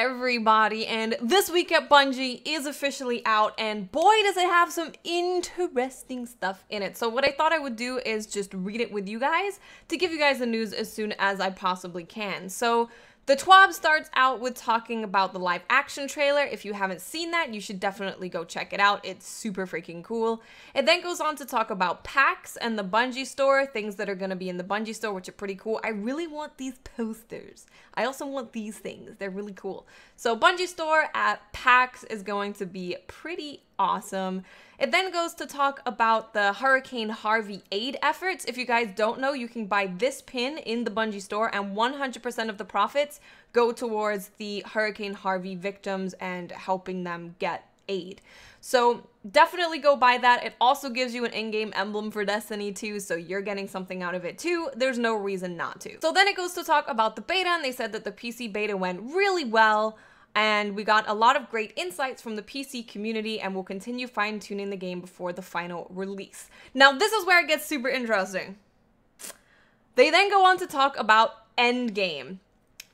everybody, and this week at Bungie is officially out, and boy does it have some interesting stuff in it. So what I thought I would do is just read it with you guys to give you guys the news as soon as I possibly can. So the TWAB starts out with talking about the live action trailer. If you haven't seen that, you should definitely go check it out. It's super freaking cool. It then goes on to talk about packs and the Bungie store, things that are going to be in the Bungie store, which are pretty cool. I really want these posters. I also want these things. They're really cool. So Bungie store at PAX is going to be pretty awesome. It then goes to talk about the Hurricane Harvey aid efforts. If you guys don't know, you can buy this pin in the Bungie store and 100% of the profits go towards the Hurricane Harvey victims and helping them get aid. So definitely go buy that. It also gives you an in-game emblem for Destiny 2, so you're getting something out of it too. There's no reason not to. So then it goes to talk about the beta, and they said that the PC beta went really well. And we got a lot of great insights from the PC community, and we'll continue fine-tuning the game before the final release. Now, this is where it gets super interesting. They then go on to talk about endgame.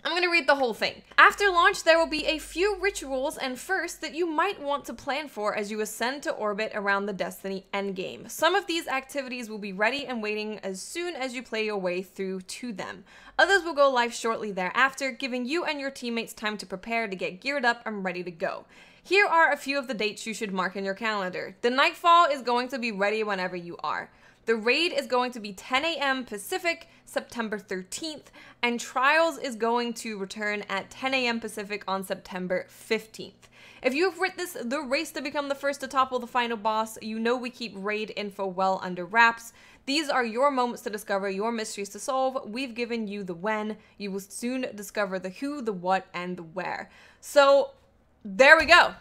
I'm going to read the whole thing. After launch, there will be a few rituals and firsts that you might want to plan for as you ascend to orbit around the Destiny endgame. Some of these activities will be ready and waiting as soon as you play your way through to them. Others will go live shortly thereafter, giving you and your teammates time to prepare to get geared up and ready to go. Here are a few of the dates you should mark in your calendar. The Nightfall is going to be ready whenever you are. The raid is going to be 10 a.m. Pacific, September 13th, and Trials is going to return at 10 a.m. Pacific on September 15th. If you have witnessed the race to become the first to topple the final boss, you know we keep raid info well under wraps. These are your moments to discover your mysteries to solve. We've given you the when. You will soon discover the who, the what, and the where. So there we go.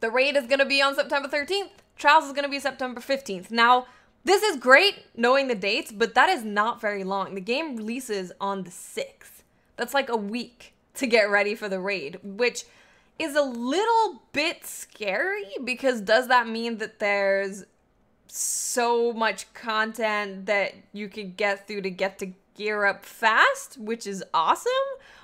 The raid is going to be on September 13th. Trials is going to be September 15th. Now, this is great knowing the dates, but that is not very long. The game releases on the 6th. That's like a week to get ready for the raid, which is a little bit scary because does that mean that there's so much content that you could get through to get to gear up fast, which is awesome?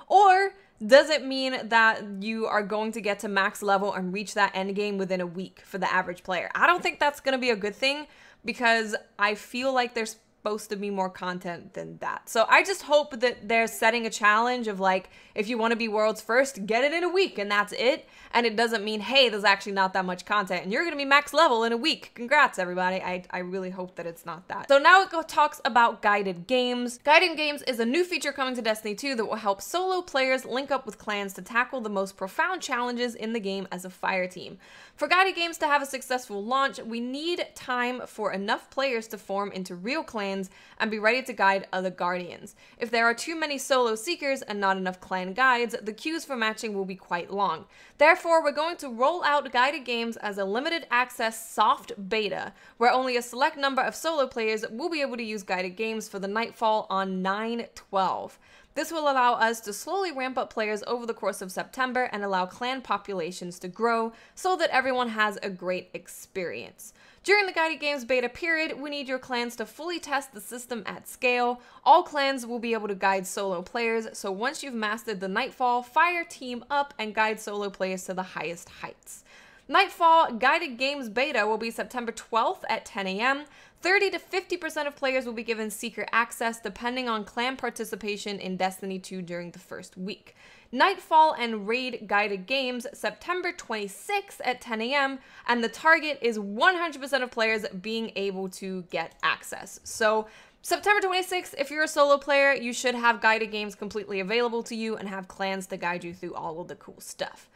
Or does it mean that you are going to get to max level and reach that end game within a week for the average player? I don't think that's going to be a good thing, because I feel like there's supposed to be more content than that. So I just hope that they're setting a challenge of like, if you want to be world's first, get it in a week and that's it. And it doesn't mean, hey, there's actually not that much content and you're going to be max level in a week. Congrats, everybody. I really hope that it's not that. So now it talks about guided games. Guided games is a new feature coming to Destiny 2 that will help solo players link up with clans to tackle the most profound challenges in the game as a fire team. For guided games to have a successful launch, we need time for enough players to form into real clans and be ready to guide other guardians. If there are too many solo seekers and not enough clan guides, the queues for matching will be quite long. Therefore, we're going to roll out guided games as a limited access soft beta, where only a select number of solo players will be able to use guided games for the Nightfall on 9/12. This will allow us to slowly ramp up players over the course of September and allow clan populations to grow so that everyone has a great experience. During the guided games beta period, we need your clans to fully test the system at scale. All clans will be able to guide solo players, so once you've mastered the Nightfall, fire team up and guide solo players to the highest heights. Nightfall guided games beta will be September 12th at 10 a.m. 30 to 50% of players will be given Seeker access depending on clan participation in Destiny 2 during the first week. Nightfall and Raid guided games September 26th at 10 a.m. and the target is 100% of players being able to get access. So September 26th, if you're a solo player, you should have guided games completely available to you and have clans to guide you through all of the cool stuff.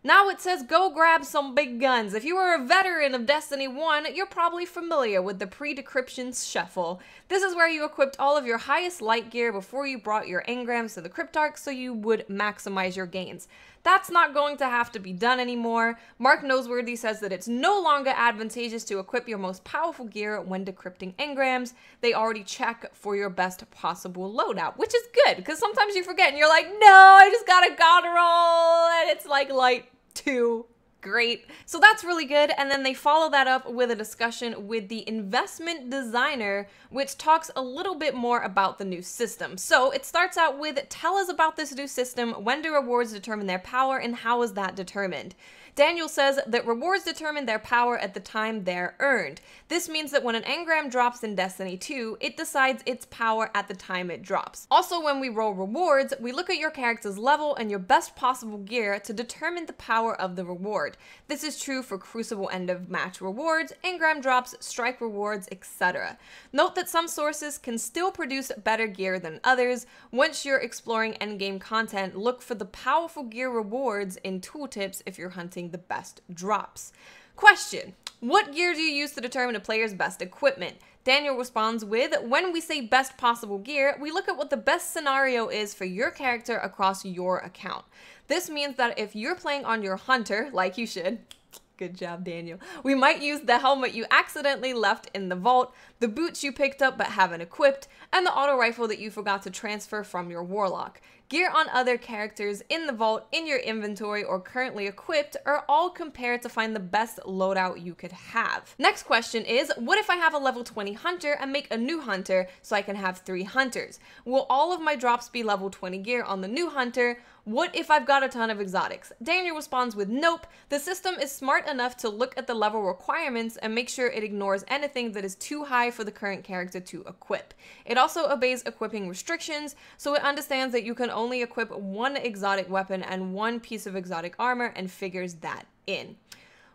Now it says go grab some big guns. If you are a veteran of Destiny 1, you're probably familiar with the pre-decryption shuffle. This is where you equipped all of your highest light gear before you brought your engrams to the Cryptarch so you would maximize your gains. That's not going to have to be done anymore. Mark Noseworthy says that it's no longer advantageous to equip your most powerful gear when decrypting engrams. They already check for your best possible loadout, which is good because sometimes you forget and you're like, no, I just got a god roll and it's like light 2. great. So that's really good. And then they follow that up with a discussion with the investment designer, which talks a little bit more about the new system. So it starts out with, tell us about this new system. When do rewards determine their power, and how is that determined? Daniel says that rewards determine their power at the time they're earned. This means that when an engram drops in Destiny 2, it decides its power at the time it drops. Also, when we roll rewards, we look at your character's level and your best possible gear to determine the power of the reward. This is true for Crucible end of match rewards, engram drops, strike rewards, etc. Note that some sources can still produce better gear than others. Once you're exploring endgame content, look for the powerful gear rewards in tooltips if you're hunting the best drops. Question: what gear do you use to determine a player's best equipment? Daniel responds with, when we say best possible gear, we look at what the best scenario is for your character across your account. This means that if you're playing on your hunter, like you should, good job, Daniel, we might use the helmet you accidentally left in the vault, the boots you picked up but haven't equipped, and the auto rifle that you forgot to transfer from your warlock. Gear on other characters in the vault, in your inventory, or currently equipped are all compared to find the best loadout you could have. Next question is, what if I have a level 20 hunter and make a new hunter so I can have 3 hunters? Will all of my drops be level 20 gear on the new hunter? What if I've got a ton of exotics? Daniel responds with, nope. The system is smart enough to look at the level requirements and make sure it ignores anything that is too high for the current character to equip. It also obeys equipping restrictions, so it understands that you can only equip 1 exotic weapon and 1 piece of exotic armor and figures that in.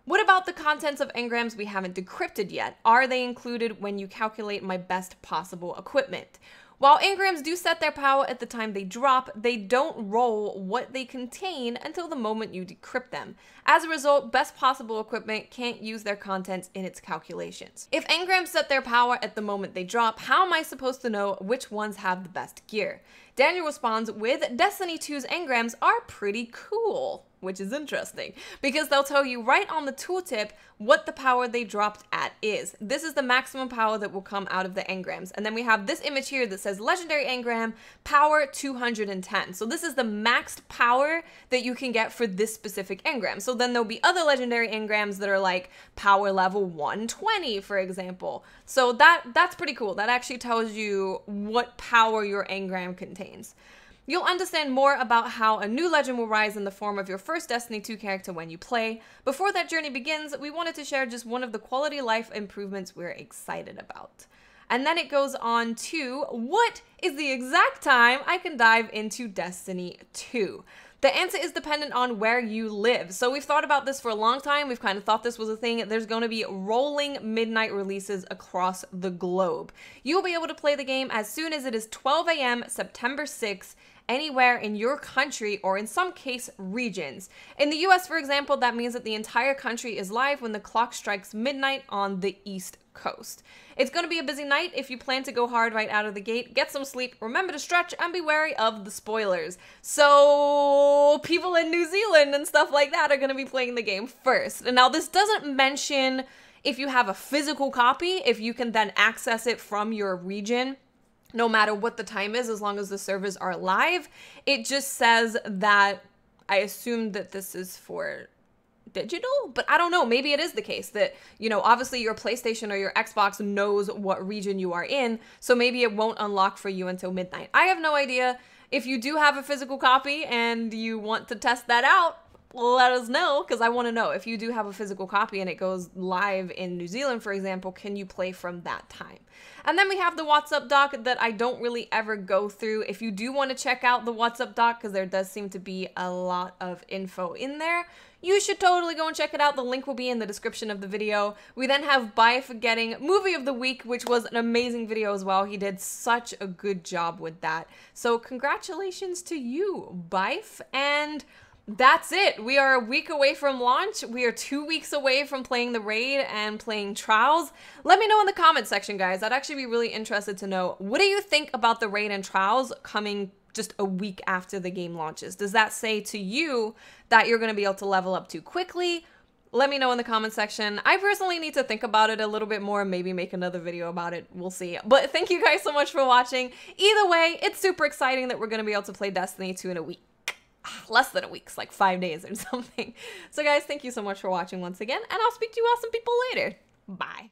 What about the contents of engrams we haven't decrypted yet? Are they included when you calculate my best possible equipment? While engrams do set their power at the time they drop, they don't roll what they contain until the moment you decrypt them. As a result, best possible equipment can't use their contents in its calculations. If engrams set their power at the moment they drop, how am I supposed to know which ones have the best gear? Daniel responds with, Destiny 2's engrams are pretty cool, which is interesting, because they'll tell you right on the tooltip what the power they dropped at is. This is the maximum power that will come out of the engrams. And then we have this image here that says legendary engram, power 210. So this is the maxed power that you can get for this specific engram. So then there'll be other legendary engrams that are like power level 120, for example. So that's pretty cool. That actually tells you what power your engram contains. You'll understand more about how a new legend will rise in the form of your first Destiny 2 character when you play. Before that journey begins, we wanted to share just one of the quality of life improvements we're excited about. And then it goes on to, what is the exact time I can dive into Destiny 2? The answer is dependent on where you live. So we've thought about this for a long time. We've kind of thought this was a thing. There's going to be rolling midnight releases across the globe. You'll be able to play the game as soon as it is 12 a.m. September 6th, anywhere in your country or in some case regions. In the US, for example, that means that the entire country is live when the clock strikes midnight on the East Coast. It's going to be a busy night. If you plan to go hard right out of the gate, get some sleep, remember to stretch, and be wary of the spoilers. So people in New Zealand and stuff like that are going to be playing the game first. And now this doesn't mention if you have a physical copy, if you can then access it from your region, no matter what the time is, as long as the servers are live. It just says that, I assume that this is for digital, but I don't know, maybe it is the case that, you know, obviously your PlayStation or your Xbox knows what region you are in, so maybe it won't unlock for you until midnight. I have no idea. If you do have a physical copy and you want to test that out, let us know, because I want to know if you do have a physical copy and it goes live in New Zealand, for example, can you play from that time? And then we have the What's Up doc that I don't really ever go through. If you do want to check out the What's Up doc, because there does seem to be a lot of info in there, you should totally go and check it out. The link will be in the description of the video. We then have Bife getting Movie of the Week, which was an amazing video as well. He did such a good job with that. So congratulations to you, Bife. And that's it. We are a week away from launch. We are 2 weeks away from playing the raid and playing Trials. Let me know in the comment section, guys. I'd actually be really interested to know, what do you think about the raid and Trials coming just a week after the game launches? Does that say to you that you're going to be able to level up too quickly? Let me know in the comment section. I personally need to think about it a little bit more and maybe make another video about it. We'll see. But thank you guys so much for watching. Either way, it's super exciting that we're going to be able to play Destiny 2 in a week. less than a week, it's like 5 days or something. So guys, thank you so much for watching once again, and I'll speak to you awesome people later. Bye.